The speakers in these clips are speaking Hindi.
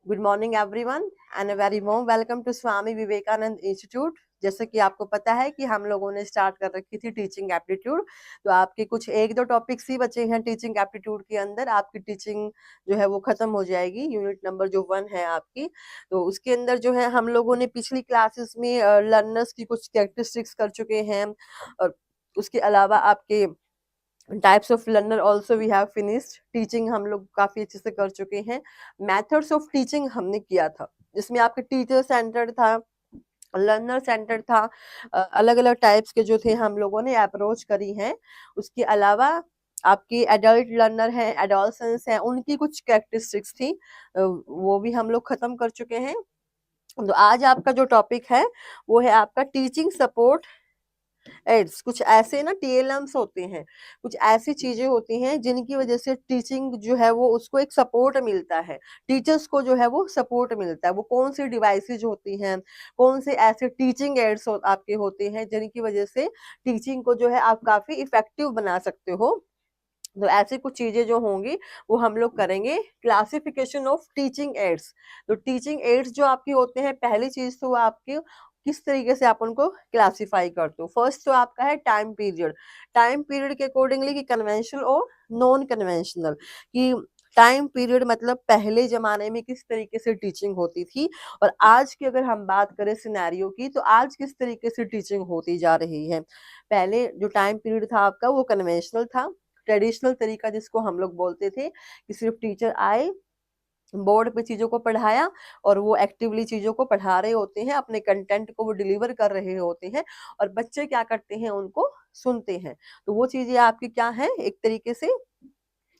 Good morning everyone and a very warm welcome to Swami Vivekananda institute. जैसे कि आपको पता है कि हम लोगों ने स्टार्ट कर रखी थी टीचिंग एप्टीट्यूड, तो आपके कुछ एक दो टॉपिक्स ही बचे हैं टीचिंग एप्टीट्यूड के अंदर। आपकी टीचिंग जो है वो खत्म हो जाएगी, यूनिट नंबर जो 1 है आपकी। तो उसके अंदर जो है हम लोगों ने पिछली क्लासेस में लर्नर्स की कुछ कैरेक्टरिस्टिक्स कर चुके हैं, और उसके अलावा आपके types of learner also we have finished. Teaching हम लोग काफी अच्छे से कर चुके हैं। मेथड्स ऑफ टीचिंग हमने किया था, जिसमें आपके टीचर सेंटर्ड था, लर्नर सेंटर्ड था। अलग अलग टाइप्स के जो थे हम लोगों ने अप्रोच करी हैं। उसके अलावा आपकी एडल्ट लर्नर हैं, एडोलसेंस हैं, उनकी कुछ कैरेक्टरिस्टिक्स थी, वो भी हम लोग खत्म कर चुके हैं। तो आज आपका जो टॉपिक है वो है आपका टीचिंग सपोर्ट एड्स। कुछ ऐसे ना टीएलएम्स होते हैं, कुछ ऐसी चीजें होती हैं जिनकी वजह से टीचिंग जो है वो उसको एक सपोर्ट मिलता है, टीचर्स को जो है वो सपोर्ट मिलता है। वो कौन सी डिवाइसेज होती हैं, कौन से ऐसे टीचिंग एड्स आपके होते हैं जिनकी वजह से टीचिंग को जो है आप काफी इफेक्टिव बना सकते हो। तो ऐसी कुछ चीजें जो होंगी वो हम लोग करेंगे। Classification of teaching ads. तो टीचिंग एड्स जो आपके होते हैं, पहली चीज तो आपकी किस तरीके से आप उनको क्लासिफाई करते हो। फर्स्ट तो आपका है टाइम पीरियड। टाइम पीरियड के अकॉर्डिंगली कि कन्वेंशनल और नॉन कन्वेंशनल, कि टाइम पीरियड मतलब पहले जमाने में किस तरीके से टीचिंग होती थी, और आज की अगर हम बात करें सिनेरियो की तो आज किस तरीके से टीचिंग होती जा रही है। पहले जो टाइम पीरियड था आपका वो कन्वेंशनल था, ट्रेडिशनल तरीका जिसको हम लोग बोलते थे, कि सिर्फ टीचर आए, बोर्ड पे चीजों को पढ़ाया, और वो एक्टिवली चीजों को पढ़ा रहे होते हैं, अपने कंटेंट को वो डिलीवर कर रहे होते हैं, और बच्चे क्या करते हैं, उनको सुनते हैं। तो वो चीजें आपकी क्या है, एक तरीके से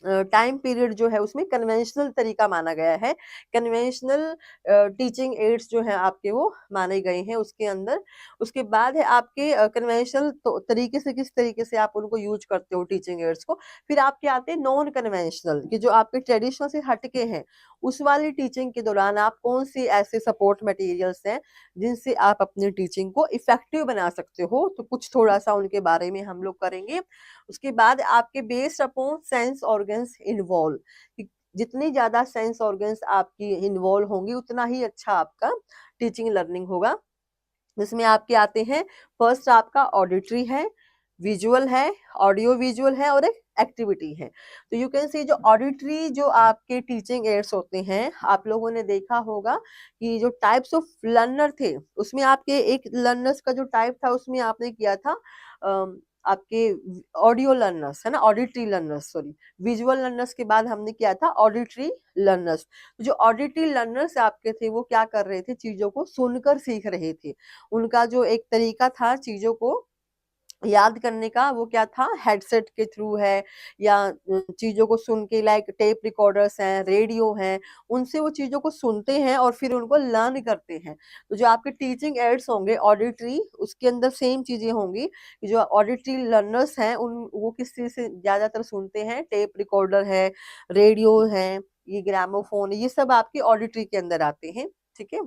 टाइम पीरियड जो है उसमें कन्वेंशनल तरीका माना गया है। कन्वेंशनल टीचिंग एड्स जो है आपके वो माने गए हैं उसके अंदर। उसके बाद है आपके कन्वेंशनल तरीके से, किस तरीके से आप उनको यूज करते हो टीचिंग एड्स को। फिर आपके आते हैं नॉन कन्वेंशनल, कि जो आपके ट्रेडिशनल से हटके हैं। उस वाली टीचिंग के दौरान आप कौन सी ऐसे सपोर्ट मटेरियल्स हैं जिनसे आप अपनी टीचिंग को इफेक्टिव बना सकते हो। तो कुछ थोड़ा सा उनके बारे में हम लोग करेंगे। उसके बाद आपके based upon sense organs involve, जितनी ज्यादा सेंस ऑर्गन्स आपकी इन्वॉल्व होंगी उतना ही अच्छा आपका टीचिंग लर्निंग होगा। जिसमें आपके आते हैं, फर्स्ट आपका ऑडिटरी है, विजुअल है, ऑडियो विजुअल है, और एक एक्टिविटी है। तो यू कैन सी जो ऑडिटरी जो आपके टीचिंग एड्स होते हैं, आप लोगों ने देखा होगा कि जो टाइप्स ऑफ लर्नर थे उसमें आपके एक लर्नर्स का जो टाइप था उसमें आपने किया था आपके ऑडियो लर्नर्स है ना, auditory learners, sorry, visual learners के बाद हमने किया था ऑडिटरी लर्नर्स। जो ऑडिटरी लर्नर्स आपके थे वो क्या कर रहे थे, चीजों को सुनकर सीख रहे थे। उनका जो एक तरीका था चीजों को याद करने का वो क्या था, हेडसेट के थ्रू है, या चीजों को सुन के, लाइक टेप रिकॉर्डर्स हैं, रेडियो हैं, उनसे वो चीजों को सुनते हैं और फिर उनको लर्न करते हैं। तो जो आपके टीचिंग एड्स होंगे ऑडिटरी, उसके अंदर सेम चीजें होंगी कि जो ऑडिटरी लर्नर्स हैं उन वो किस चीज से ज्यादातर सुनते हैं, टेप रिकॉर्डर है, रेडियो है, ये ग्रामोफोन, ये सब आपके ऑडिटरी के अंदर आते हैं। ठीक है।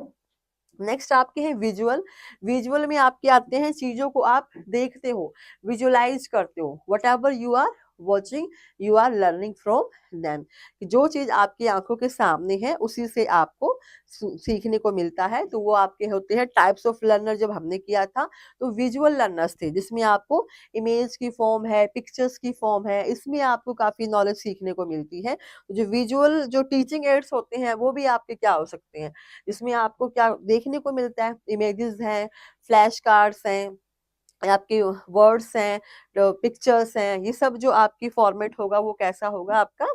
नेक्स्ट आपके हैं विजुअल। विजुअल में आपके आते हैं चीजों को आप देखते हो, विजुअलाइज करते हो, whatever you are watching you are learning from them. जो चीज आपकी आंखों के सामने है उसी से आपको सीखने को मिलता है। तो वो आपके होते हैं टाइप्स ऑफ लर्नर। जब हमने किया था तो विजुअल लर्नर्स थे, जिसमें आपको इमेज की फॉर्म है, पिक्चर्स की फॉर्म है, इसमें आपको काफी नॉलेज सीखने को मिलती है। जो विजुअल जो टीचिंग एड्स होते हैं वो भी आपके क्या हो सकते हैं, इसमें आपको क्या देखने को मिलता है, इमेजेस हैं, फ्लैश कार्ड्स हैं, आपके वर्ड्स हैं, पिक्चर्स हैं, ये सब जो आपकी फॉर्मेट होगा वो कैसा होगा, आपका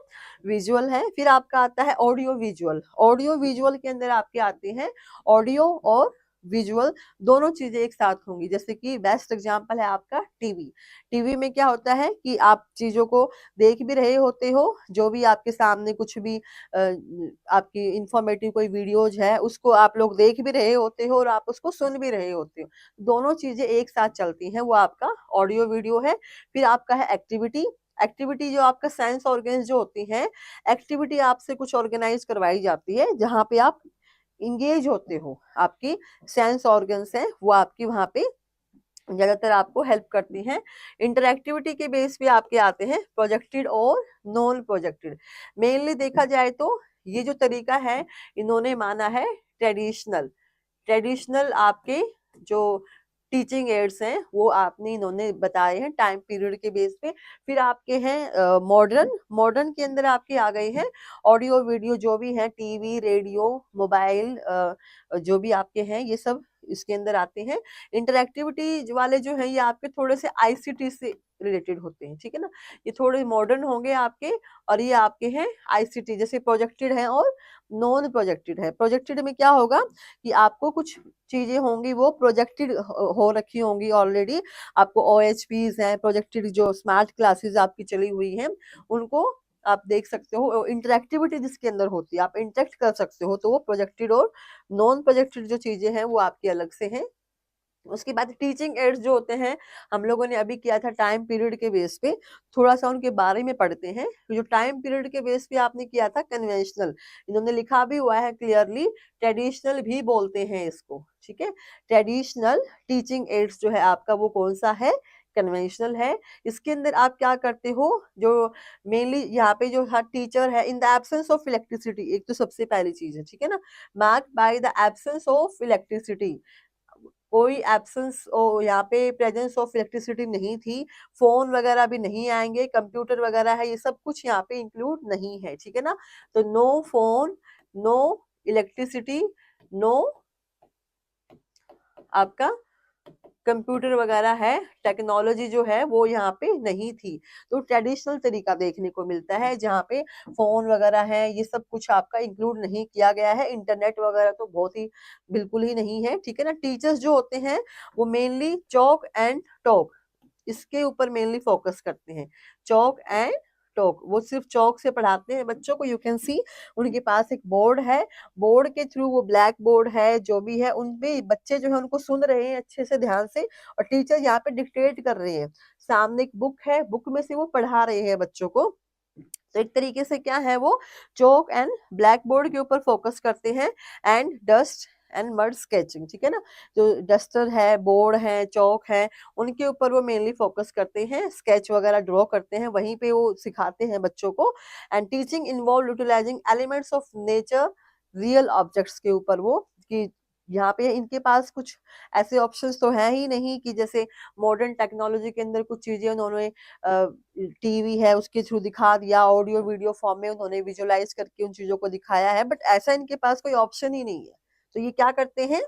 विजुअल है। फिर आपका आता है ऑडियो विजुअल। ऑडियो विजुअल के अंदर आपके आते हैं ऑडियो और विजुअल, दोनों चीजें एक साथ होंगी। जैसे कि बेस्ट एग्जांपल है आपका टीवी। टीवी में क्या होता है कि आप चीजों को देख भी रहे होते हो, जो भी आपके सामने कुछ भी आपकी इंफॉर्मेटिव कोई वीडियोज है उसको आप लोग देख भी रहे होते हो और आप उसको सुन भी रहे होते हो। दोनों चीजें एक साथ चलती हैं, वो आपका ऑडियो वीडियो है। फिर आपका है एक्टिविटी। एक्टिविटी जो आपका साइंस ऑर्गेन्स जो होती हैं, एक्टिविटी आपसे कुछ ऑर्गेनाइज करवाई जाती है जहाँ पे आप इंगेज होते हो, आपकी सेंस ऑर्गन्स हैं वो आपकी वहाँ पे ज्यादातर आपको हेल्प करती हैं। इंटरएक्टिविटी के बेस पे आपके आते हैं प्रोजेक्टेड और नॉन प्रोजेक्टेड। मेनली देखा जाए तो ये जो तरीका है इन्होंने माना है ट्रेडिशनल। ट्रेडिशनल आपके जो टीचिंग एड्स हैं वो आपने इन्होंने बताए हैं टाइम पीरियड के बेस पे। फिर आपके हैं मॉडर्न। मॉडर्न के अंदर आपके आ गए हैं ऑडियो वीडियो जो भी है, टीवी, रेडियो, मोबाइल, जो भी आपके हैं ये सब इसके अंदर आते हैं। इंटरैक्टिविटी वाले जो हैं ये आपके थोड़े से आईसीटी से रिलेटेड होते हैं, ठीक है ना। ये थोड़े मॉडर्न होंगे आपके, और ये आपके हैं आईसीटी, जैसे प्रोजेक्टेड है और नॉन प्रोजेक्टेड है। प्रोजेक्टेड में क्या होगा कि आपको कुछ चीजें होंगी वो प्रोजेक्टेड हो रखी होंगी ऑलरेडी। आपको OHPs हैं, प्रोजेक्टेड जो स्मार्ट क्लासेस आपकी चली हुई हैं उनको आप देख सकते हो। इंटरेक्टिविटी जिसके अंदर होती है, आप इंटरेक्ट कर सकते हो, तो वो प्रोजेक्टेड और नॉन प्रोजेक्टेड जो चीजें हैं वो आपकी अलग से हैं। उसके बाद टीचिंग एड्स जो होते हैं, हम लोगों ने अभी किया था टाइम पीरियड के बेस पे, थोड़ा सा उनके बारे में पढ़ते हैं। जो टाइम पीरियड के बेस पे आपने किया था कन्वेंशनल, इन्होंने लिखा भी हुआ है क्लियरली, ट्रेडिशनल भी बोलते हैं इसको, ठीक है। ट्रेडिशनल टीचिंग एड्स जो है आपका वो कौन सा है, कन्वेंशनल है। इसके अंदर आप क्या करते हो, जो मेनली यहाँ पे जो हर टीचर है, in the absence of electricity, एक तो सबसे पहली चीज है, ठीक है ना, mark by the absence of electricity. कोई एब्सेंस यहाँ पे प्रेजेंस ऑफ इलेक्ट्रिसिटी नहीं थी, फोन वगैरह भी नहीं आएंगे, कंप्यूटर वगैरह है, ये सब कुछ यहाँ पे इंक्लूड नहीं है, ठीक है ना। तो no phone, no electricity, no आपका कंप्यूटर वगैरह है, टेक्नोलॉजी जो है वो यहाँ पे नहीं थी। तो ट्रेडिशनल तरीका देखने को मिलता है जहाँ पे फोन वगैरह है, ये सब कुछ आपका इंक्लूड नहीं किया गया है। इंटरनेट वगैरह तो बहुत ही बिल्कुल ही नहीं है, ठीक है ना। टीचर्स जो होते हैं वो मेनली चॉक एंड टॉक, इसके ऊपर मेनली फोकस करते हैं। चॉक एंड टॉक, वो सिर्फ चौक से पढ़ाते हैं बच्चों को। यू कैन सी उनके पास एक बोर्ड है, बोर्ड के थ्रू, वो ब्लैक बोर्ड है जो भी है, उनपे बच्चे जो है उनको सुन रहे हैं अच्छे से ध्यान से, और टीचर यहाँ पे डिक्टेट कर रहे हैं। सामने एक बुक है, बुक में से वो पढ़ा रहे हैं बच्चों को। तो एक तरीके से क्या है, वो चौक एंड ब्लैक बोर्ड के ऊपर फोकस करते हैं, and dust and mud sketching, ठीक है ना। जो डस्टर है, बोर्ड है, चौक है, उनके ऊपर वो मेनली फोकस करते हैं, स्केच वगैरह ड्रॉ करते हैं, वहीं पे वो सिखाते हैं बच्चों को। And teaching involve utilising elements of nature, real objects के ऊपर वो, कि यहाँ पे इनके पास कुछ ऐसे ऑप्शंस तो है ही नहीं कि जैसे मॉडर्न टेक्नोलॉजी के अंदर कुछ चीजें उन्होंने टीवी है उसके थ्रू दिखा दिया, ऑडियो वीडियो फॉर्म में उन्होंने विजुअलाइज करके उन चीजों को दिखाया है, बट ऐसा इनके पास कोई ऑप्शन ही नहीं है। तो ये क्या करते हैं,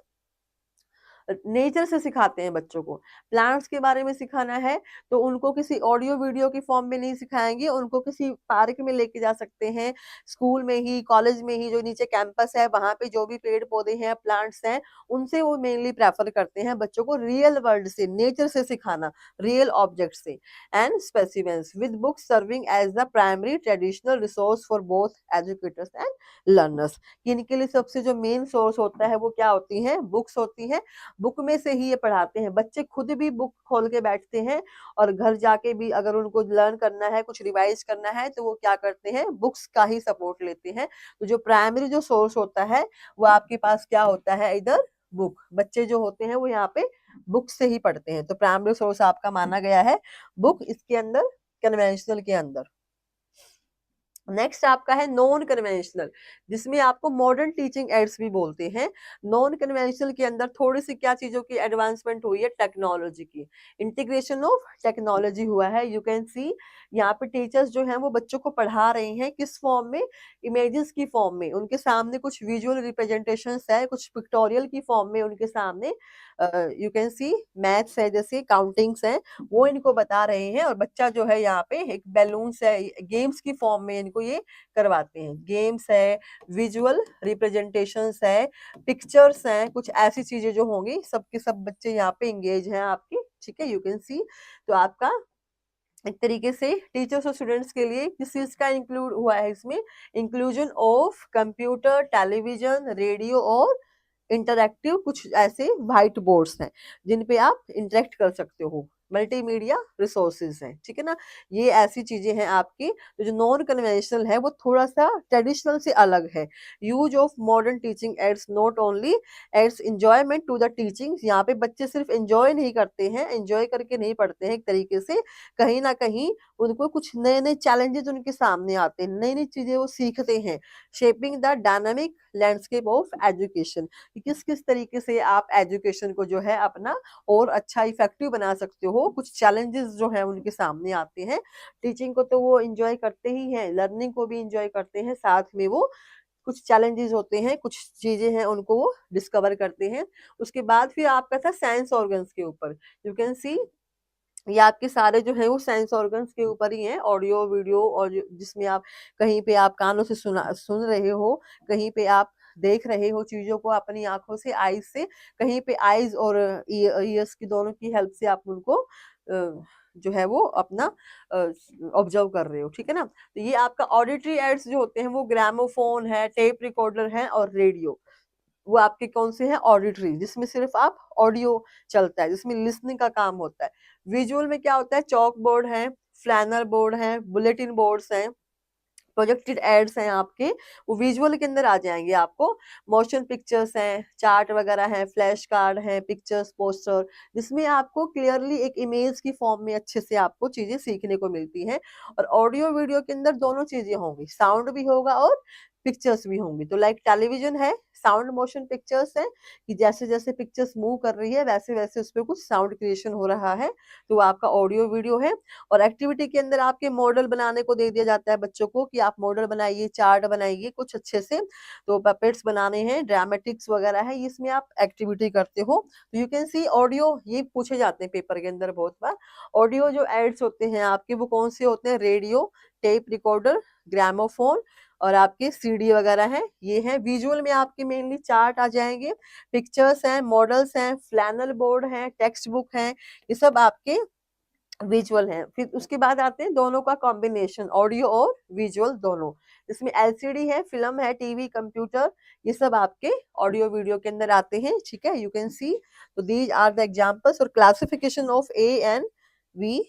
नेचर से सिखाते हैं बच्चों को। प्लांट्स के बारे में सिखाना है तो उनको किसी ऑडियो वीडियो की फॉर्म में नहीं सिखाएंगे, उनको किसी पार्क में लेके जा सकते हैं, स्कूल में ही, कॉलेज में ही, जो नीचे कैंपस है वहां पे जो भी पेड़ पौधे हैं, प्लांट्स हैं, उनसे वो मेनली प्रेफर करते हैं बच्चों को रियल वर्ल्ड से, नेचर से सिखाना, रियल ऑब्जेक्ट से। And specimens with books serving as the primary traditional resource for both educators and learners. इनके लिए सबसे जो मेन सोर्स होता है वो क्या होती है, बुक्स होती है। बुक में से ही ये पढ़ाते हैं, बच्चे खुद भी बुक खोल के बैठते हैं, और घर जाके भी अगर उनको लर्न करना है, कुछ रिवाइज करना है, तो वो क्या करते हैं, बुक्स का ही सपोर्ट लेते हैं। तो जो प्राइमरी जो सोर्स होता है वो आपके पास क्या होता है, इधर बुक। बच्चे जो होते हैं वो यहाँ पे बुक से ही पढ़ते हैं, तो प्राइमरी सोर्स आपका माना गया है बुक, इसके अंदर, कन्वेंशनल के अंदर। नेक्स्ट आपका है नॉन कन्वेंशनल, जिसमें आपको मॉडर्न टीचिंग एड्स भी बोलते हैं। नॉन कन्वेंशनल के अंदर थोड़ी सी क्या चीजों की एडवांसमेंट हुई है, टेक्नोलॉजी की, इंटीग्रेशन ऑफ टेक्नोलॉजी हुआ है। यू कैन सी यहाँ पे टीचर्स जो हैं वो बच्चों को पढ़ा रहे हैं किस फॉर्म में, इमेजेस की फॉर्म में, उनके सामने कुछ विजुअल रिप्रेजेंटेशंस है, कुछ पिक्टोरियल की फॉर्म में उनके सामने, यू कैन सी मैथ्स है, जैसे काउंटिंग्स है, वो इनको बता रहे हैं, और बच्चा जो है यहाँ पे एक बैलून्स है, गेम्स की फॉर्म में इनको ये करवाते हैं। गेम्स है, विजुअल रिप्रेजेंटेशंस है, पिक्चर्स हैं, कुछ ऐसी चीजें जो होंगी, सबके सब बच्चे यहाँ पे इंगेज हैं आपके, ठीक है, यू कैन सी। तो आपका एक तरीके से टीचर्स और स्टूडेंट्स के लिए किस चीज का इंक्लूड हुआ है इसमें, inclusion of computer, television, radio और इंटरैक्टिव कुछ ऐसे व्हाइट बोर्ड्स हैं जिन पे आप इंटरेक्ट कर सकते हो, मल्टीमीडिया रिसोर्सेज हैं, ठीक है ना। ये ऐसी चीजें हैं आपकी। तो जो नॉन कन्वेंशनल है वो थोड़ा सा ट्रेडिशनल से अलग है। Use of modern teaching aids not only aids enjoyment to the teaching, यहाँ पे बच्चे सिर्फ एंजॉय नहीं करते हैं, एंजॉय करके नहीं पढ़ते हैं, एक तरीके से कहीं ना कहीं उनको कुछ नए-नए चैलेंजेज़ उनके सामने आते हैं, नई-नई चीज़ें वो सीखते हैं। Shaping the dynamic landscape of education, कि किस-किस तरीके से आप एजुकेशन को जो है अपना और अच्छा इफ़ेक्टिव बना सकते हो। कुछ चैलेंजेज़ जो हैं उनके सामने आते हैं। टीचिंग को तो वो एन्जॉय करते ही हैं, लर्निंग को भी एन्जॉय करते हैं, साथ में वो कुछ चैलेंजेज़ होते हैं, कुछ चीज़ें हैं उनको वो डिस्कवर करते हैं। उसके बाद फिर आपका था सेंस ऑर्गन्स के ऊपर। यू कैन सी ये आपके सारे जो हैं वो सेंस ऑर्गन्स के ऊपर ही हैं, ऑडियो, वीडियो और जिसमें आप कहीं पे आप कानों से सुन रहे हो, कहीं पे आप देख रहे हो चीज़ों को अपनी आँखों से, आइज़ से, कहीं पे आइज़ और ईयर्स की दोनों की हेल्प से आप उनको जो है वो अपना ऑब्जर्व कर रहे हो, ठीक है ना? तो ये आपका ऑडिटरी एड्स जो होते हैं वो ग्रामोफोन है, टेप रिकॉर्डर है और रेडियो। वो आपके कौन से हैं? ऑडिटरी, जिसमें सिर्फ़ आप ऑडियो चलता है, जिसमें लिसनिंग का काम होता है। विजुअल में क्या होता है? चॉक बोर्ड है, फ्लैनर बोर्ड है, बुलेटिन बोर्ड्स हैं, प्रोजेक्टेड एड्स हैं आपके, वो विजुअल के अंदर आ जाएँगे आपको। मोशन पिक्चर्स हैं, चार्ट वगैरह हैं, फ्लैश कार्ड हैं, पिक्चर्स, पोस्टर, जिसमें आपको क्लियरली एक इमेज की फॉर्म में अच्छे से आपको चीज़ें सीखने को मिलती हैं। और ऑडियो वीडियो के अंदर दोनों चीज़ें होंगी, साउंड भी होगा और पिक्चर्स भी होंगी। तो लाइक टेलीविज़न है, साउंड मोशन पिक्चर्स हैं, कि जैसे-जैसे पिक्चर्स मूव कर रही है, वैसे-वैसे उसपे कुछ साउंड क्रिएशन हो रहा है, तो वो आपका ऑडियो वीडियो है। और एक्टिविटी के अंदर आपके मॉडल बनाने को दे दिया जाता है बच्चों को, कि आप मॉडल बनाइए, चार्ट बनाइए कुछ अच्छे से। तो पपेट्स बनाने हैं, ड्रामेटिक्स वगैरह है, इसमें आप एक्टिविटी करते हो। तो यू कैन सी ऑडियो, ये पूछे जाते हैं पेपर के अंदर बहुत बार। ऑडियो जो एड्स होते हैं आपके वो कौन से होते हैं? रेडियो, टेप रिकॉर्डर, ग्रामोफोन और आपके सीडी वगैरह हैं, ये हैं। विजुअल में आपके मेनली चार्ट आ जाएँगे, पिक्चर्स हैं, मॉडल्स हैं, फ्लैनल बोर्ड हैं, टेक्स्ट बुक हैं, ये सब आपके विजुअल हैं। फिर उसके बाद आते हैं दोनों का कॉम्बिनेशन, ऑडियो और विजुअल दोनों। इसमें एलसीडी है, फ़िल्म है, टीवी, कंप्यूटर, ये सब आपके ऑडियो वीडियो के अंदर आते हैं, ठीक है? यू कैन सी। तो दीज़ आर द एग्ज़ाम्पल्स और classification of A and V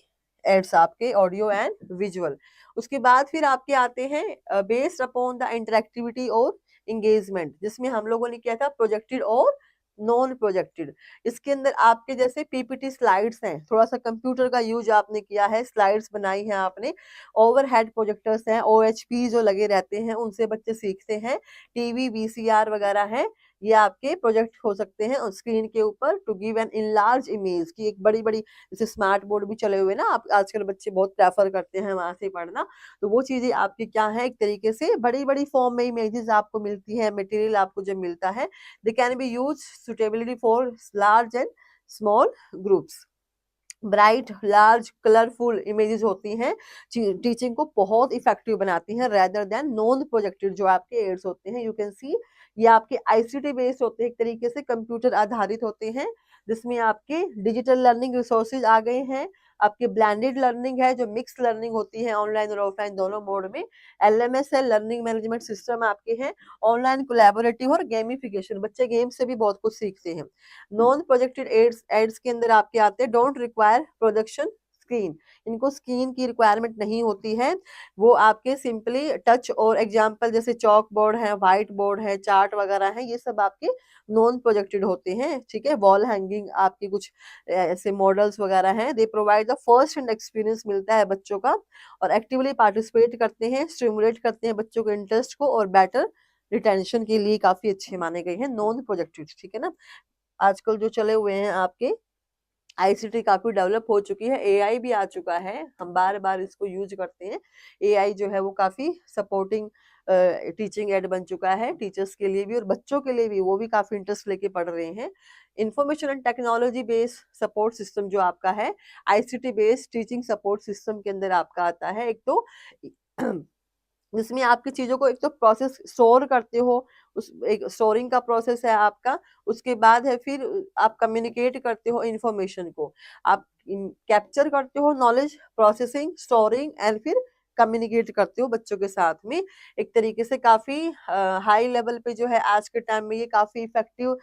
AIDS आपके ऑडियो एंड विजुअल। उसके बाद फिर आपके आते हैं बेस्ड अपॉन द इंटरैक्टिविटी और एंगेजमेंट, जिसमें हम लोगों ने किया था प्रोजेक्टेड और नॉन प्रोजेक्टेड। इसके अंदर आपके जैसे पीपीटी स्लाइड्स हैं, थोड़ा-सा कंप्यूटर का यूज़ आपने किया है, स्लाइड्स बनाई हैं आपने, ओवरहेड प्रोजेक्टर्स हैं, ओएचपी जो लगे रहते हैं, उनसे बच्चे सीखते हैं, टीवी, वीसीआर वगैरह हैं, ये आपके प्रोजेक्ट हो सकते हैं स्क्रीन के ऊपर to give an enlarge image, की एक बड़ी-बड़ी, जैसे स्मार्ट बोर्ड भी चले हुए हैं ना, आप आजकल बच्चे बहुत प्रेफ़र करते हैं वहाँ से पढ़ना, तो वो चीज़ें आपकी क्या हैं, एक तरीके से बड़ी-बड़ी फॉर्म में इमेजेस आपको मिलती हैं, मटेरियल आपको जब मिलता है, they can be used suitably for large and small groups। Bright, large, colourful images होती हैं, टीचिंग को बहुत इफेक्टिव बनाती हैं रेदर देन नॉन प्रोजेक्टेड जो आपके एड्स होते हैं। यू कैन सी ये आपके आईसीटी बेस्ड होते हैं, एक तरीके से कंप्यूटर आधारित होते हैं, जिसमें आपके डिजिटल लर्निंग रिसोर्सेज आ गए हैं, आपके ब्लेंडेड लर्निंग है जो मिक्स लर्निंग होती है ऑनलाइन और ऑफलाइन दोनों मोड में, एलएमएस है, लर्निंग मैनेजमेंट सिस्टम आपके हैं, ऑनलाइन कोलैबोरेटिव और गेमिफिकेशन, बच्चे गेम से भी बहुत कुछ सीखते हैं। नॉन प्रोजेक्टेड एड्स एड्स के अंदर आपके आते हैं डोंट रिक्वायर प्रोजेक्शन स्क्रीन, इनको स्क्रीन की रिक्वायरमेंट नहीं होती है, वो आपके सिंपली टच और एग्जांपल जैसे चॉक बोर्ड है, व्हाइट बोर्ड है, चार्ट वगैरह है, ये सब आपके नॉन प्रोजेक्टेड होते हैं, ठीक है? वॉल हैंगिंग आपके कुछ ऐसे मॉडल्स वगैरह हैं, they provide the first hand experience मिलता है बच्चों का, और एक्टिवली पार्टिसिपेट करते हैं, स्टिमुलेट करते हैं बच्चों के इंटरेस्ट को, और बेटर रिटेंशन के लिए काफी अच्छे माने गए हैं नॉन प्रोजेक्टेड, ठीक है ना? आजकल जो चले हुए हैं आपके आईसीटी काफ़ी डेवलप हो चुकी है, एआई भी आ चुका है, हम बार-बार इसको यूज़ करते हैं। एआई जो है वो काफ़ी सपोर्टिंग टीचिंग एड बन चुका है टीचर्स के लिए भी और बच्चों के लिए भी, वो भी काफ़ी इंटरेस्ट लेके पढ़ रहे हैं। Information and technology based support system जो आपका है, ICT based teaching support system के अंदर आपका आता है। एक तो जिसमें आपकी चीज़ों को एक तो प्रोसेस स्टोर करते हो, उस एक स्टोरिंग का प्रोसेस है आपका, उसके बाद है फिर आप कम्युनिकेट करते हो इन्फॉर्मेशन को। आप कैप्चर करते हो नॉलेज, प्रोसेसिंग, स्टोरिंग एंड फिर कम्युनिकेट करते हो बच्चों के साथ में। एक तरीके से काफ़ी हाई लेवल पे जो है आज के टाइम में ये काफ़ी इफ़ेक्टिव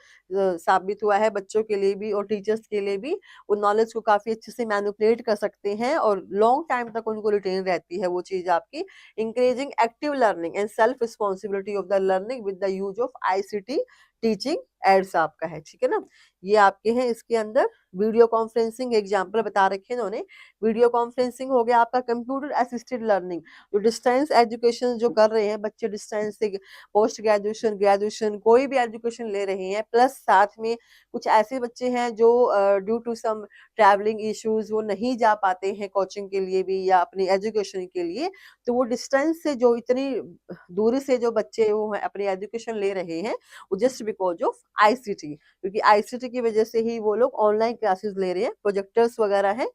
साबित हुआ है बच्चों के लिए भी और टीचर्स के लिए भी। वो नॉलेज को काफ़ी अच्छे से मैनिपुलेट कर सकते हैं और लॉन्ग टाइम तक उनको रिटेन रहती है वो चीज़ आपकी। Encouraging active learning and self responsibility of the learning with the use of ICT teaching ads आपका है, ठीक है ना। ये आपके हैं इसके अंदर वीडियो कॉन्फ्रेंसिंग एग्जाम्पल बता रखे हैं इन्होंने। वीडियो कॉन्फ्रेंसिंग हो गया आपका कंप्यूटर असिस्टेड लर्निंग, जो डिस्टेंस एजुकेशन जो कर रहे हैं बच्चे, डिस्टेंस से पोस्ट ग्रेजुएशन, ग्रेजुएशन कोई भी एजुकेशन ले रहे हैं, प्लस साथ में कुछ ऐसे बच्चे हैं जो due to some travelling issues वो नहीं जा पाते हैं कोचिंग के लिए भी या अपनी एजुकेशन के लिए, तो वो डिस्टेंस से जो इतनी दूरी से जो बच्चे वो अपनी एजुकेशन ले रहे हैं, वो जस्ट बिकॉज ऑफ आईसीटी, क्योंकि आईसीटी की वजह से ही वो लोग ऑनलाइन क्लासेस ले रहे हैं, प्रोजेक्टर्स वगैरह हैं,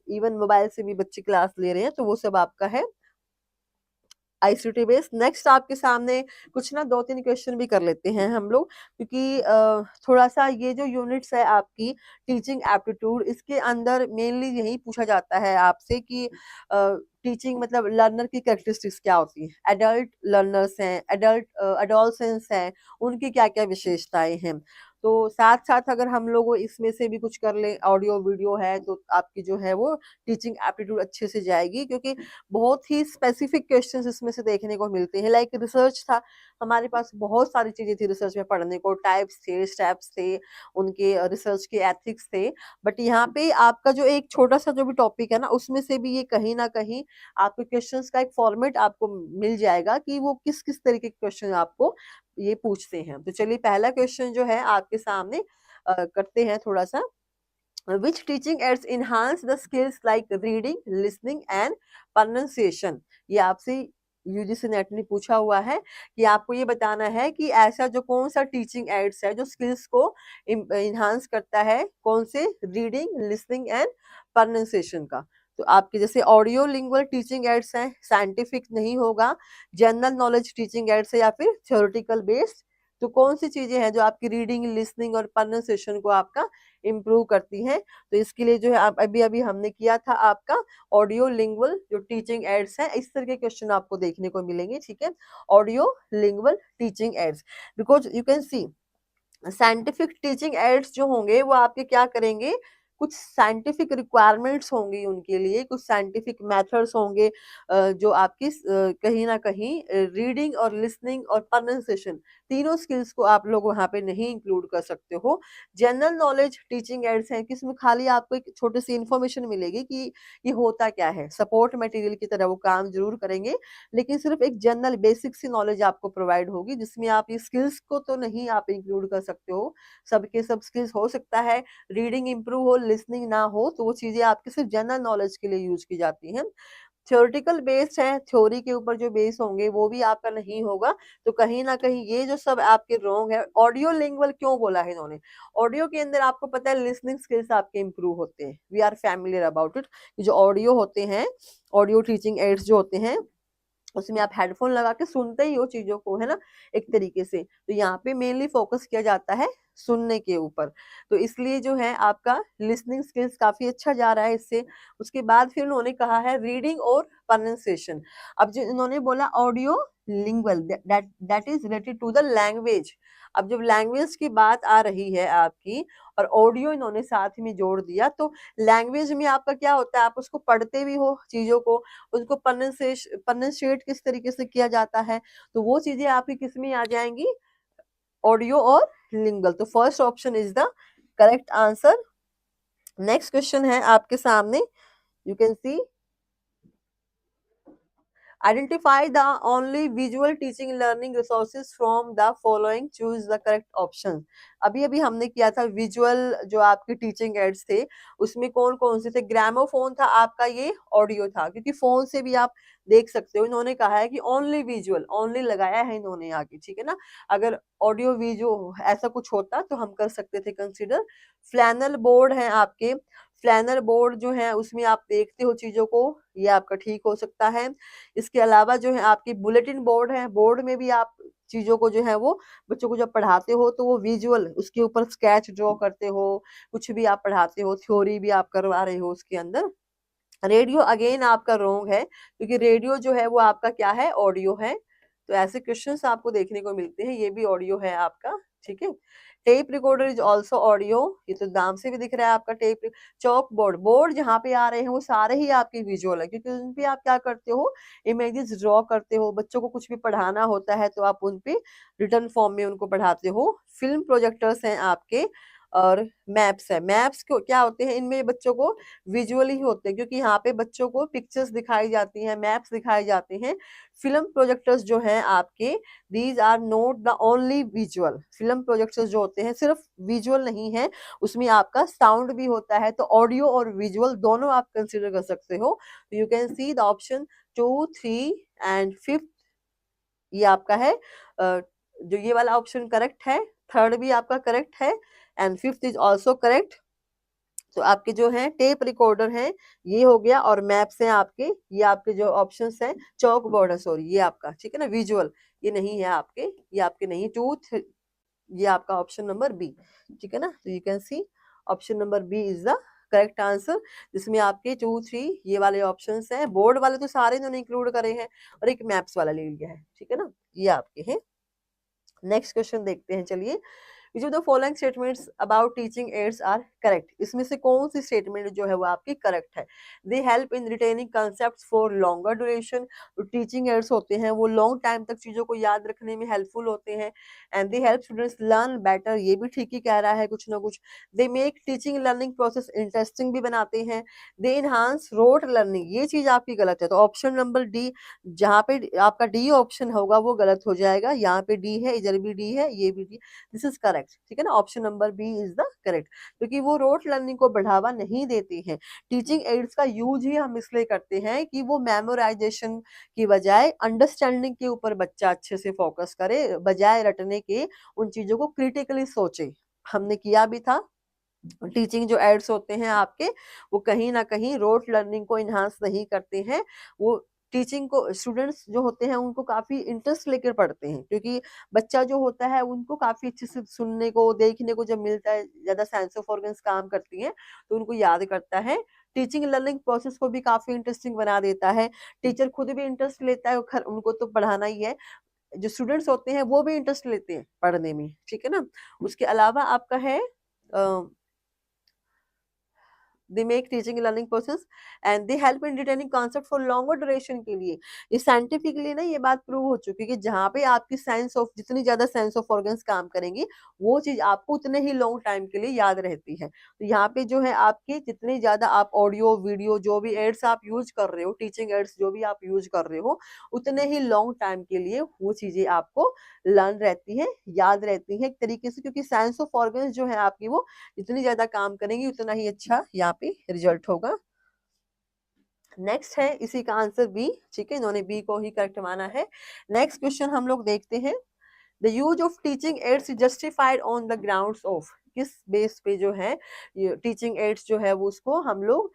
इवन मोबाइल से भी बच्चे क्लास ले रहे हैं, तो वो सब आपका है आईसीटी बेस्ड। नेक्स्ट आपके सामने कुछ ना 2-3 क्वेश्चन भी कर लेते हैं हम लोग, क्योंकि थोड़ा सा ये जो यूनिट्स है आपकी टीचिंग एप्टीट्यूड, इसके अंदर मेनली यही पूछा जाता है आपसे कि टीचिंग मतलब लर्नर की कैरेक्टरिस्टिक्स क्या होती है, एडल्ट लर्नर्स हैं, एडल्ट एडोलसेंस हैं, उनकी क्या क्या विशेषताएं हैं। तो साथ साथ अगर हम लोग इसमें से भी कुछ कर ले, ऑडियो वीडियो है, तो आपकी जो है वो टीचिंग एप्टीट्यूड अच्छे से जाएगी, क्योंकि बहुत ही स्पेसिफिक क्वेश्चंस इसमें से देखने को मिलते हैं। लाइक रिसर्च था, हमारे पास बहुत सारी चीजें थी रिसर्च में पढ़ने को, टाइप्स थे, स्टेप्स थे, उनके रिसर्च के एथिक्स थे, बट यहाँ पे आपका जो एक छोटा सा जो भी टॉपिक है ना, उसमें से भी ये कहीं ना कहीं आपके क्वेश्चंस का एक फॉर्मेट आपको मिल जाएगा कि वो किस किस तरीके के क्वेश्चन आपको ये पूछते हैं। तो चलिए पहला क्वेश्चन जो है आपके सामने करते हैं थोड़ा सा। Which teaching aids enhance the skills like reading, listening and pronunciation? ये आपसे यूजीसी नेट ने पूछा हुआ है कि आपको ये बताना है कि ऐसा जो कौन सा टीचिंग एड्स है जो स्किल्स को इन्हांस करता है, कौन से, रीडिंग, लिसनिंग एंड प्रोनाउंसिएशन का। तो आपके जैसे ऑडियो लिंगुअल टीचिंग एड्स हैं, साइंटिफिक नहीं होगा, जनरल नॉलेज टीचिंग एड्स है या फिर थ्योरेटिकल बेस्ड। तो कौन सी चीजें हैं जो आपकी रीडिंग, लिसनिंग और प्रोनाउंसिएशन को आपका इम्प्रूव करती हैं। तो इसके लिए जो है आप अभी अभी हमने किया था आपका ऑडियो लिंगुअल जो टीचिंग एड्स है, इस तरह के क्वेश्चन आपको देखने को मिलेंगे, ठीक है। Audio lingual teaching ads, because you can C scientific teaching ads जो होंगे वो आपके क्या करेंगे, कुछ साइंटिफिक रिक्वायरमेंट्स होंगी उनके लिए, कुछ साइंटिफिक मेथड्स होंगे जो आपकी कहीं ना कहीं रीडिंग और लिसनिंग और प्रोनाउंसिएशन तीनों स्किल्स को आप लोग वहाँ पे नहीं इंक्लूड कर सकते हो। जनरल नॉलेज टीचिंग एड्स हैं, किसमें खाली आपको एक छोटी सी इन्फॉर्मेशन मिलेगी कि ये होता क्या है, सपोर्ट मटेरियल की तरह वो काम जरूर करेंगे, लेकिन सिर्फ एक जनरल बेसिक सी नॉलेज आपको प्रोवाइड होगी, जिसमें आप ये स्किल्स को तो नहीं आप इंक्लूड कर सकते हो। सबके सब स्किल्स हो सकता है रीडिंग इंप्रूव हो, लिसनिंग ना हो, तो वो चीजें आपके सिर्फ जनरल नॉलेज के लिए यूज की जाती हैं। थ्योरेटिकल बेस्ड है, थ्योरी के ऊपर जो बेस होंगे वो भी आपका नहीं होगा। तो कहीं ना कहीं ये जो सब आपके रॉन्ग है। ऑडियो लिंगुअल क्यों बोला है इन्होंने, ऑडियो के अंदर आपको पता है लिसनिंग स्किल्स आपके इंप्रूव होते हैं, we are familiar about it. जो ऑडियो होते हैं, ऑडियो टीचिंग एड्स जो होते हैं, उसमें आप हेडफोन लगा के सुनते ही हो चीजों को, है ना, एक तरीके से। तो यहाँ पे मेनली फोकस किया जाता है सुनने के ऊपर, तो इसलिए जो है आपका लिसनिंग स्किल्स काफी अच्छा जा रहा है इससे। उसके बाद फिर उन्होंने कहा है रीडिंग और प्रोनाउंसिएशन। अब जो इन्होंने बोला audio lingual, that is related to the language. अब जब लैंग्वेज की बात आ रही है आपकी और ऑडियो इन्होंने साथ में जोड़ दिया, तो लैंग्वेज में आपका क्या होता है, आप उसको पढ़ते भी हो चीजों को, उसको प्रोनाउंसिएट किस तरीके से किया जाता है, तो वो चीजें आपकी किस में आ जाएंगी, ऑडियो और लिंगुअल। तो first option is the correct answer. Next question है आपके सामने, you can C identify the only visual teaching learning resources from the following, choose the correct option। अभी अभी हमने किया था विजुअल जो आपके टीचिंग एड्स थे, उसमें कौन कौन से थे, ग्रामोफोन था आपका, ये ऑडियो था, क्योंकि फोन से भी आप देख सकते हो। इन्होंने कहा है कि ओनली विजुअल, ओनली लगाया है इन्होंने आगे, ठीक है ना। अगर ऑडियो वीडियो ऐसा कुछ होता तो हम कर सकते थे कंसीडर। फ्लैनल बोर्ड है आपके, फ्लैनर बोर्ड जो है उसमें आप देखते हो चीजों को, ये आपका ठीक हो सकता है। इसके अलावा जो है आपकी बुलेटिन बोर्ड है, बोर्ड में भी आप चीजों को जो है वो बच्चों को जब पढ़ाते हो तो वो विजुअल उसके ऊपर स्केच ड्रॉ करते हो, कुछ भी आप पढ़ाते हो, थ्योरी भी आप करवा रहे हो उसके अंदर। रेडियो अगेन आपका रोंग है, क्योंकि रेडियो जो है वो आपका क्या है, ऑडियो है। तो ऐसे क्वेश्चंस आपको देखने को मिलते हैं, ये भी ऑडियो है आपका, ठीक है। Tape recorder is also audio, ये तो नाम से भी दिख रहा है आपका टेप। चौक बोर्ड, बोर्ड जहाँ पे आ रहे हैं वो सारे ही आपके विजुअल है, क्योंकि उन पे आप क्या करते हो, इमेजेस ड्रॉ करते हो। बच्चों को कुछ भी पढ़ाना होता है तो आप उन पे रिटर्न फॉर्म में उनको पढ़ाते हो। फिल्म प्रोजेक्टर्स हैं आपके, और मैप्स है। मैप्स को क्या होते हैं, इनमें बच्चों को विजुअली ही होते हैं, क्योंकि यहाँ पे बच्चों को पिक्चर्स दिखाई जाती हैं, मैप्स दिखाए जाते हैं। फिल्म प्रोजेक्टर्स जो हैं आपके, these are not the only visual. Film projectors जो होते हैं सिर्फ विजुअल नहीं है, उसमें आपका साउंड भी होता है, तो ऑडियो और विजुअल दोनों आप कंसिडर कर सकते हो। You can see the option 2, 3 and 5 ये आपका है। जो ये वाला ऑप्शन करेक्ट है, थर्ड भी आपका करेक्ट है, and fifth is also correct. तो आपके जो है टेप रिकॉर्डर है, ये हो गया, और मैप्स हैं आपके, ये आपके जो ऑप्शंस हैं। चौक बोर्ड है, सॉरी, ये आपका ठीक है ना, विजुअल ये नहीं है आपके, ये आपके नहीं। ये आपका ऑप्शन नंबर बी, ठीक है ना। तो you can see option number B is the correct answer, जिसमें आपके 2, 3 ये वाले ऑप्शंस हैं। बोर्ड वाले तो सारे इन्होंने इंक्लूड करे हैं, और एक मैप्स वाला ले लिया है, ठीक है ना। ये आपके हैं। नेक्स्ट क्वेश्चन देखते हैं, चलिए। Which of the following statements about teaching aids are correct, इसमें से कौन सी स्टेटमेंट जो है वो आपकी करेक्ट है। They help in retaining concepts for longer duration, तो टीचिंग एड्स होते हैं वो लॉन्ग टाइम तक चीजों को याद रखने में हेल्पफुल होते हैं। And they help students learn better, ये भी ठीक ही कह रहा है कुछ ना कुछ। They make teaching learning process interesting भी बनाते हैं। दे इनहांस रोट लर्निंग, ये चीज आपकी गलत है, तो ऑप्शन नंबर डी, जहाँ पे आपका डी ऑप्शन होगा वो गलत हो जाएगा। यहाँ पे डी है, इधर भी डी है, ये भी डी, दिस इज करेक्ट, ठीक है ना। Option number B is the correct, क्योंकि वो रोट लर्निंग को बढ़ावा नहीं देते हैं। टीचिंग एड्स का यूज ही हम इसलिए करते हैं कि वो मेमोराइजेशन की बजाय अंडरस्टैंडिंग के ऊपर बच्चा अच्छे से फोकस करे, बजाय रटने के उन चीजों को क्रिटिकली सोचे। हमने किया भी था। टीचिंग जो एड्स होते हैं आपके, वो कहीं ना कहीं रोट लर्निंग को इन्हांस नहीं करते हैं। वो टीचिंग को, स्टूडेंट्स जो होते हैं उनको काफी इंटरेस्ट लेकर पढ़ते हैं, क्योंकि बच्चा जो होता है उनको काफी अच्छे से सुनने को, देखने को जब मिलता है, ज्यादा सेंस ऑफ ऑर्गन्स काम करती हैं, तो उनको याद करता है। टीचिंग लर्निंग प्रोसेस को भी काफी इंटरेस्टिंग बना देता है। टीचर खुद भी इंटरेस्ट लेता है, उनको तो पढ़ाना ही है। जो स्टूडेंट्स होते हैं वो भी इंटरेस्ट लेते हैं पढ़ने में, ठीक है ना। उसके अलावा आपका है they make teaching learning process and they help in retaining concept for longer duration के लिए। ये साइंटिफिकली ना ये बात प्रूव हो चुकी है कि जहाँ पे आपकी सेंस ऑफ, जितनी ज्यादा सेंस ऑफ ऑर्गन्स काम करेंगी, वो चीज आपको उतने ही लॉन्ग टाइम के लिए याद रहती है। तो यहाँ पे जो है आपकी, जितनी ज्यादा आप ऑडियो वीडियो जो भी एड्स आप यूज कर रहे हो, टीचिंग एड्स जो भी आप यूज कर रहे हो, उतने ही लॉन्ग टाइम के लिए वो चीजें आपको लर्न रहती है, याद रहती है एक तरीके से, क्योंकि सेंस ऑफ ऑर्गन्स जो है आपकी, वो जितनी ज्यादा काम करेंगी उतना ही अच्छा यहाँ पे रिजल्ट होगा। नेक्स्ट है इसी का आंसर बी, ठीक है, इन्होंने बी को ही करेक्ट माना है। नेक्स्ट क्वेश्चन हम लोग देखते हैं। The use of teaching ads justified on the grounds of, किस बेस पे जो है ये टीचिंग एड्स जो है वो उसको हम लोग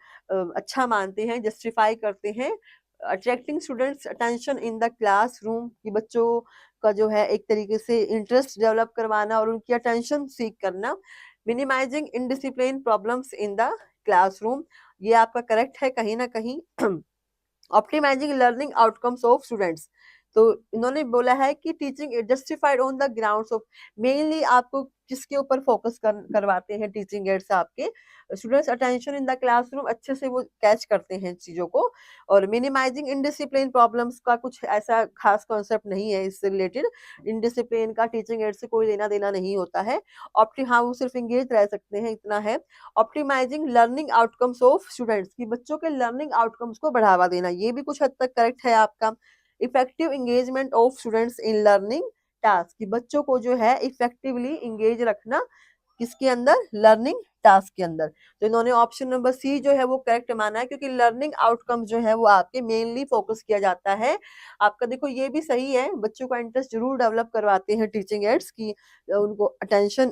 अच्छा मानते हैं, जस्टिफाई करते हैं। Attracting students attention in the classroom, कि बच्चों का जो है एक तरीके से इंटरेस्ट डेवलप करवाना और उनकी अटेंशन सीख करना। Minimising indiscipline problems in the classroom, ये आपका करेक्ट है कहीं ना कहीं। Optimising learning outcomes of students, तो इन्होंने बोला है कि teaching justified on the grounds of, mainly आपको किसके ऊपर फोकस करवाते हैं टीचिंग एड्स आपके, students attention in the classroom, अच्छे से वो कैच करते हैं चीजों को। और मिनिमाइजिंग इनडिसिप्लिन प्रॉब्लम्स का कुछ ऐसा खास कॉन्सेप्ट नहीं है इससे रिलेटेड, इनडिसिप्लिन का टीचिंग एड से कोई लेना देना नहीं होता है। हाँ, वो सिर्फ इंगेज रह सकते हैं, इतना है। Optimising learning outcomes of students, की बच्चों के लर्निंग आउटकम्स को बढ़ावा देना, ये भी कुछ हद तक करेक्ट है आपका। Effective engagement of students in learning task, की बच्चों को जो है इफेक्टिवली इंगेज रखना किसके अंदर, लर्निंग टास्क के अंदर। तो इन्होंने ऑप्शन नंबर सी जो है वो करेक्ट माना है, क्योंकि लर्निंग आउटकम्स जो है वो आपके मेनली फोकस किया जाता है आपका। देखो ये भी सही है, बच्चों का इंटरेस्ट जरूर डेवलप करवाते हैं टीचिंग एड्स की, उनको अटेंशन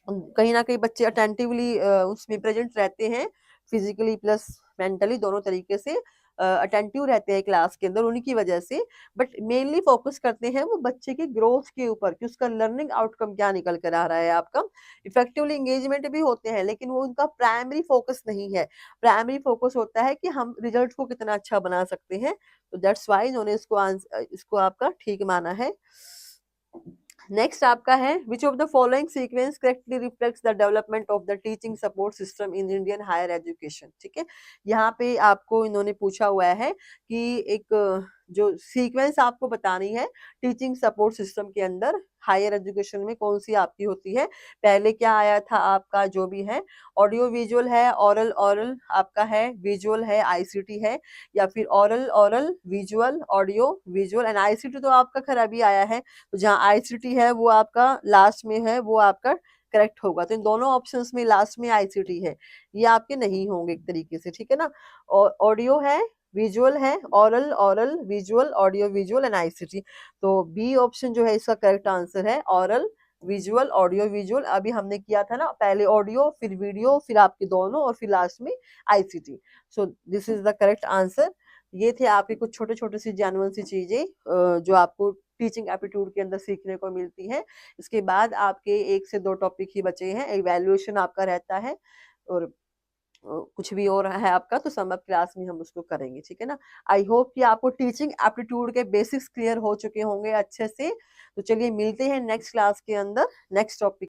कहीं ना कहीं बच्चे अटेंटिवली उसमें प्रेजेंट रहते हैं, फिजिकली प्लस मेंटली दोनों तरीके से अटेंटिव रहते हैं क्लास के अंदर, उन्हीं की वजह से। बट मेनली फोकस करते हैं वो बच्चे के ग्रोथ के ऊपर कि उसका लर्निंग आउटकम क्या निकल कर आ रहा है आपका। इफेक्टिवली एंगेजमेंट भी होते हैं, लेकिन वो उनका प्राइमरी फोकस नहीं है। प्राइमरी फोकस होता है कि हम रिजल्ट को कितना अच्छा बना सकते हैं। तो दैट्स वाई उन्होंने इसको आपका ठीक माना है। नेक्स्ट आपका है which of the following sequence correctly reflects the development of the teaching support system in Indian higher education. ठीक है, यहाँ पे आपको इन्होंने पूछा हुआ है कि एक जो सीक्वेंस आपको बतानी है टीचिंग सपोर्ट सिस्टम के अंदर हायर एजुकेशन में कौन सी आपकी होती है। पहले क्या आया था आपका जो भी है, ऑडियो विजुअल है, ऑरल ऑरल आपका है, विजुअल है, आईसीटी है, या फिर aural aural visual audio visual and ICT तो आपका खैर अभी आया है, तो जहाँ आईसीटी है वो आपका लास्ट में है, वो आपका करेक्ट होगा। तो इन दोनों ऑप्शंस में लास्ट में आईसीटी है, ये आपके नहीं होंगे एक तरीके से, ठीक है ना। और ऑडियो है, विजुअल है, aural aural visual audio visual and ICT. तो बी ऑप्शन जो है इसका करेक्ट आंसर है ऑरल विजुअल ऑडियो विजुअल। अभी हमने किया था ना, पहले ऑडियो फिर वीडियो फिर आपके दोनों और फिर लास्ट में ICT. So this is the correct answer. ये थे आपके कुछ छोटे छोटे सी जानवन सी चीजें जो आपको टीचिंग एप्टीट्यूड के अंदर सीखने को मिलती है। इसके बाद आपके 1 से 2 टॉपिक ही बचे हैं, इवैल्यूएशन आपका रहता है और कुछ भी और है आपका, तो सम अप क्लास में हम उसको करेंगे, ठीक है ना। आई होप कि आपको टीचिंग एप्टीट्यूड के बेसिक्स क्लियर हो चुके होंगे अच्छे से। तो चलिए मिलते हैं नेक्स्ट क्लास के अंदर नेक्स्ट टॉपिक